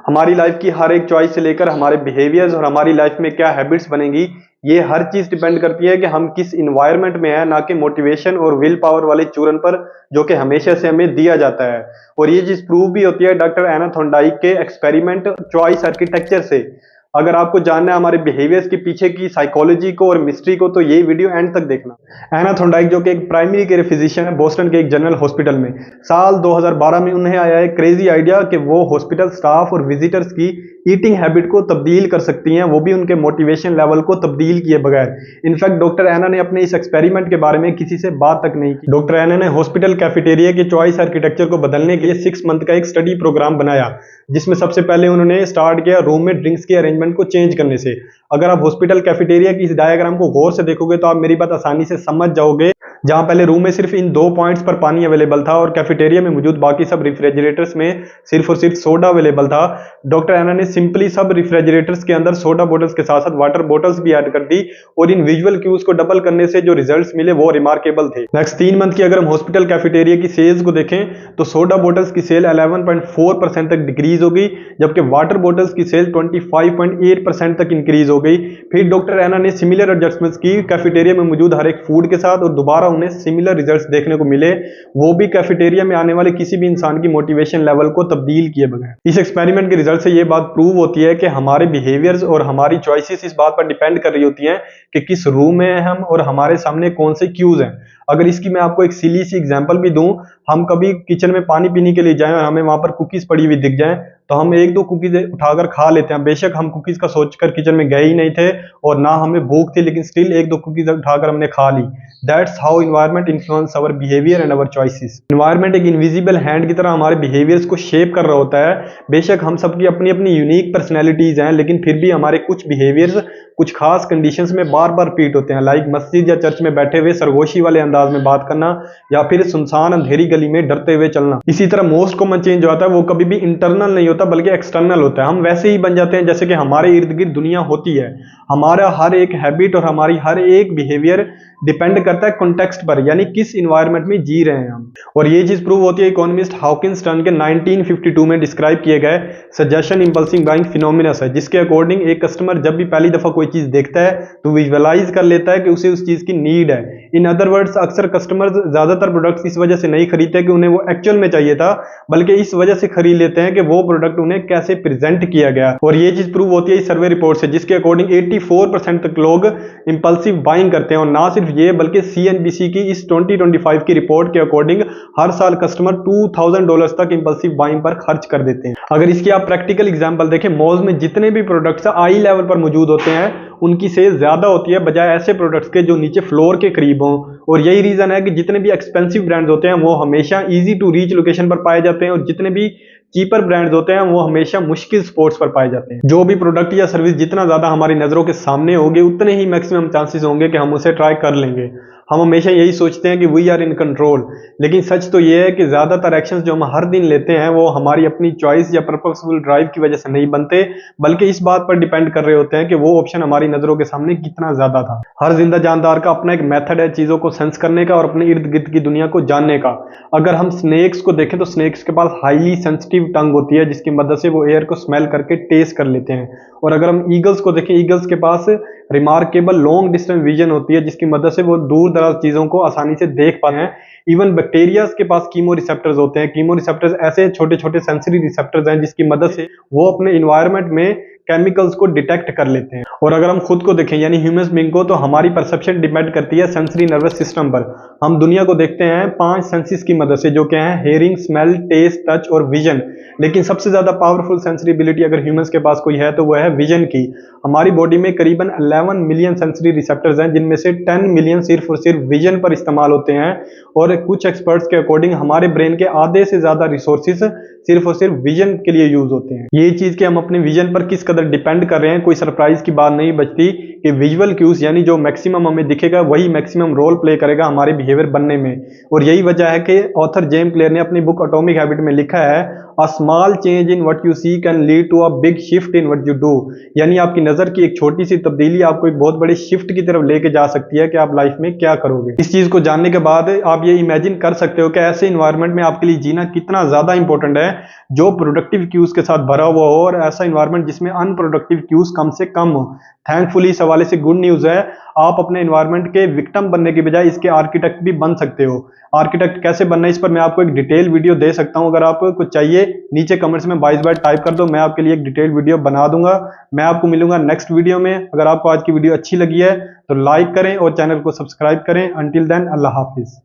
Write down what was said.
हमारी लाइफ की हर एक चॉइस से लेकर हमारे बिहेवियर्स और हमारी लाइफ में क्या हैबिट्स बनेंगी, ये हर चीज डिपेंड करती है कि हम किस इन्वायरमेंट में हैं, ना कि मोटिवेशन और विल पावर वाले चूरन पर जो कि हमेशा से हमें दिया जाता है। और ये चीज प्रूव भी होती है डॉक्टर एना थॉर्नडाइक के एक्सपेरिमेंट चॉइस आर्किटेक्चर से। अगर आपको जानना है हमारे बिहेवियर्स के पीछे की साइकोलॉजी को और मिस्ट्री को, तो ये वीडियो एंड तक देखना। एना थॉर्नडाइक जो कि एक प्राइमरी केयर फिजिशियन है बोस्टन के एक जनरल हॉस्पिटल में, साल 2012 में उन्हें आया एक क्रेजी आइडिया कि वो हॉस्पिटल स्टाफ और विजिटर्स की ईटिंग हैबिट को तब्दील कर सकती हैं, वो भी उनके मोटिवेशन लेवल को तब्दील किए बगैर। इनफैक्ट डॉक्टर एना ने अपने इस एक्सपेरिमेंट के बारे में किसी से बात तक नहीं की। डॉक्टर एना ने हॉस्पिटल कैफेटेरिया के चॉइस आर्किटेक्चर को बदलने के लिए 6 मंथ का एक स्टडी प्रोग्राम बनाया, जिसमें सबसे पहले उन्होंने स्टार्ट किया रूम में ड्रिंक्स के अरेंजमेंट को चेंज करने से। अगर आप हॉस्पिटल कैफेटेरिया की इस डायग्राम को गौर से देखोगे तो आप मेरी बात आसानी से समझ जाओगे। जहां पहले रूम में सिर्फ इन 2 पॉइंट्स पर पानी अवेलेबल था और कैफेटेरिया में मौजूद बाकी सब रेफ्रिजरेटर्स में सिर्फ और सिर्फ सोडा अवेलेबल था, डॉक्टर एना ने सिंपली सब रेफ्रिजरेटर्स के अंदर सोडा बोटल्स के साथ साथ वाटर बोटल्स भी ऐड कर दी, और इन विजुअल क्यूज को डबल करने से जो रिजल्ट्स मिले वो रिमार्केबल थे। नेक्स्ट 3 मंथ की अगर हम हॉस्पिटल कैफेटेरिया की सेल्स को देखें तो सोडा बोटल्स की सेल 11.4% तक डिक्रीज हो गई, जबकि वाटर बोटल्स की सेल 25.8% तक इंक्रीज हो गई। फिर डॉक्टर एना ने सिमिलर एडजस्टमेंट्स की कैफेटेरिया में मौजूद हर एक फूड के साथ, और दोबारा उन्हें सिमिलर रिजल्ट्स देखने को मिले, वो भी कैफेटेरिया में आने वाले किसी भी इंसान की मोटिवेशन लेवल को तब्दील किए बगैर। इस एक्सपेरिमेंट के रिजल्ट से ये बात प्रूव होती है कि हमारे बिहेवियर्स और हमारी चॉइसेस इस बात पर डिपेंड कर रही होती हैं कि किस रूम में हैं हम और हमारे सामने कौन से क्यूज हैं। अगर इसकी मैं आपको एक सिली सी एग्जांपल भी दूं, हम कभी किचन में पानी पीने के लिए जाएं और हमें वहां पर कुकीज पड़ी हुई दिख जाएं, तो हम 1-2 कुकीज उठाकर खा लेते हैं। बेशक हम कुकीज का सोचकर किचन में गए ही नहीं थे और ना हमें भूख थी, लेकिन स्टिल 1-2 कुकीज उठाकर हमने खा ली। That's how environment influence our behaviour and our choices. Environment एक इनविजिबल हैंड की तरह हमारे बिहेवियर्स को शेप कर रहा होता है। बेशक हम सबकी अपनी अपनी यूनिक पर्सनैलिटीज हैं, लेकिन फिर भी हमारे कुछ बिहेवियर्स कुछ खास कंडीशंस में बार बार रिपीट होते हैं, लाइक मस्जिद या चर्च में बैठे हुए सरगोशी वाले अंदाज में बात करना, या फिर सुनसान अंधेरी गली में डरते हुए चलना। इसी तरह मोस्ट कॉमन चेंज जो आता है वो कभी भी इंटरनल नहीं होता बल्कि एक्सटर्नल होता है। हम वैसे ही बन जाते हैं जैसे कि हमारे इर्द गिर्द दुनिया होती है। हमारा हर एक हैबिट और हमारी हर एक बिहेवियर डिपेंड करता है कॉन्टेक्स्ट पर, यानी किस इन्वायरमेंट में जी रहे हैं हम। और ये चीज प्रूव होती है इकोनॉमिस्ट हॉकिंस टर्न के 1952 में डिस्क्राइब किए गए सजेशन इंपल्सिव बाइंग फिनोमिना है, जिसके अकॉर्डिंग एक कस्टमर जब भी पहली दफा कोई चीज देखता है तो विजुअलाइज कर लेता है कि उसे उस चीज की नीड है। इन अदर वर्ड्स, अक्सर कस्टमर्स ज्यादातर प्रोडक्ट्स इस वजह से नहीं खरीदते कि उन्हें वो एक्चुअल में चाहिए था, बल्कि इस वजह से खरीद लेते हैं कि वो प्रोडक्ट उन्हें कैसे प्रेजेंट किया गया। और ये चीज प्रूव होती है इस सर्वे रिपोर्ट से, जिसके अकॉर्डिंग 84% तक लोग इंपल्सिव बाइंग करते हैं। और ना सिर्फ ये बल्कि CNBC की इस 2025 की रिपोर्ट के अकॉर्डिंग हर साल कस्टमर $2000 तक इंपल्सिव बाइंग पर खर्च कर देते हैं। अगर इसकी आप प्रैक्टिकल एग्जांपल देखें, मॉल्स में जितने भी प्रोडक्ट्स आई लेवल पर मौजूद होते हैं उनकी सेल ज्यादा होती है बजाय ऐसे प्रोडक्ट्स के जो नीचे फ्लोर के करीब हों। और यही रीजन है कि जितने भी एक्सपेंसिव ब्रांड्स होते हैं वो हमेशा इजी टू रीच लोकेशन पर पाए जाते हैं, और जितने भी चीपर ब्रांड्स होते हैं वो हमेशा मुश्किल स्पॉट्स पर पाए जाते हैं। जो भी प्रोडक्ट या सर्विस जितना ज्यादा हमारी नजरों के सामने होगी उतने ही मैक्सिमम चांसेस होंगे कि हम उसे ट्राई कर लेंगे। हम हमेशा यही सोचते हैं कि वी आर इन कंट्रोल, लेकिन सच तो ये है कि ज्यादातर एक्शंस जो हम हर दिन लेते हैं वो हमारी अपनी चॉइस या पर्पसफुल ड्राइव की वजह से नहीं बनते, बल्कि इस बात पर डिपेंड कर रहे होते हैं कि वो ऑप्शन हमारी नजरों के सामने कितना ज्यादा था। हर जिंदा जानदार का अपना एक मेथड है चीजों को सेंस करने का और अपने इर्द गिर्द की दुनिया को जानने का। अगर हम स्नेक्स को देखें तो स्नेक्स के पास हाईली सेंसिटिव टंग होती है, जिसकी मदद से वो एयर को स्मेल करके टेस्ट कर लेते हैं। और अगर हम ईगल्स को देखें, ईगल्स के पास रिमार्केबल लॉन्ग डिस्टेंस विजन होती है, जिसकी मदद से वो दूर दराज चीजों को आसानी से देख पाते हैं। इवन बैक्टीरियाज के पास कीमो रिसेप्टर्स होते हैं। कीमो रिसेप्टर्स ऐसे छोटे छोटे सेंसरी रिसेप्टर्स हैं जिसकी मदद से वो अपने इन्वायरमेंट में केमिकल्स को डिटेक्ट कर लेते हैं। और अगर हम खुद को देखें यानी ह्यूमन बीइंग को, तो हमारी परसेप्शन डिपेंड करती है सेंसरी नर्वस सिस्टम पर। हम दुनिया को देखते हैं 5 सेंसेस की मदद से, जो क्या है हेयरिंग, स्मेल, टेस्ट, टच और विजन। लेकिन सबसे ज्यादा पावरफुल सेंसरी एबिलिटी अगर ह्यूमंस के पास कोई है तो वह है विजन की। हमारी बॉडी में करीबन 11 मिलियन सेंसरी रिसेप्टर्स हैं, जिनमें से 10 मिलियन सिर्फ और सिर्फ विजन पर इस्तेमाल होते हैं। और कुछ एक्सपर्ट्स के अकॉर्डिंग हमारे ब्रेन के आधे से ज्यादा रिसोर्सेज सिर्फ और सिर्फ विजन के लिए यूज होते हैं। ये चीज कि हम अपने विजन पर किस कदर कदर डिपेंड कर रहे हैं, कोई सरप्राइज की बात नहीं बचती कि विजुअल क्यूज यानी जो मैक्सिमम हमें दिखेगा वही मैक्सिमम रोल प्ले करेगा हमारे बिहेवियर बनने में। और यही वजह है कि ऑथर जेम्स क्लियर ने अपनी बुक एटॉमिक हैबिट में लिखा है, a small change in what you see can lead to a big shift in what you do. यानी आपकी नजर की एक छोटी सी तब्दीली आपको एक बहुत बड़े शिफ्ट की तरफ लेके जा सकती है कि आप लाइफ में क्या करोगे। इस चीज को जानने के बाद आप ये इमेजिन कर सकते हो कि ऐसे इन्वायरमेंट में आपके लिए जीना कितना ज्यादा इंपॉर्टेंट है जो प्रोडक्टिव क्यूज के साथ भरा हुआ हो, और ऐसा इन्वायरमेंट जिसमें अनप्रोडक्टिव क्यूज कम से कम हो। थैंकफुली इस हवाले से गुड न्यूज है, आप अपने एनवायरनमेंट के विक्टिम बनने की बजाय इसके आर्किटेक्ट भी बन सकते हो। आर्किटेक्ट कैसे बनना है इस पर मैं आपको एक डिटेल वीडियो दे सकता हूं, अगर आपको कुछ चाहिए नीचे कमेंट्स में 22 बार टाइप कर दो, मैं आपके लिए एक डिटेल वीडियो बना दूंगा। मैं आपको मिलूंगा नेक्स्ट वीडियो में। अगर आपको आज की वीडियो अच्छी लगी है तो लाइक करें और चैनल को सब्सक्राइब करें। अंटिल देन अल्लाह हाफिज।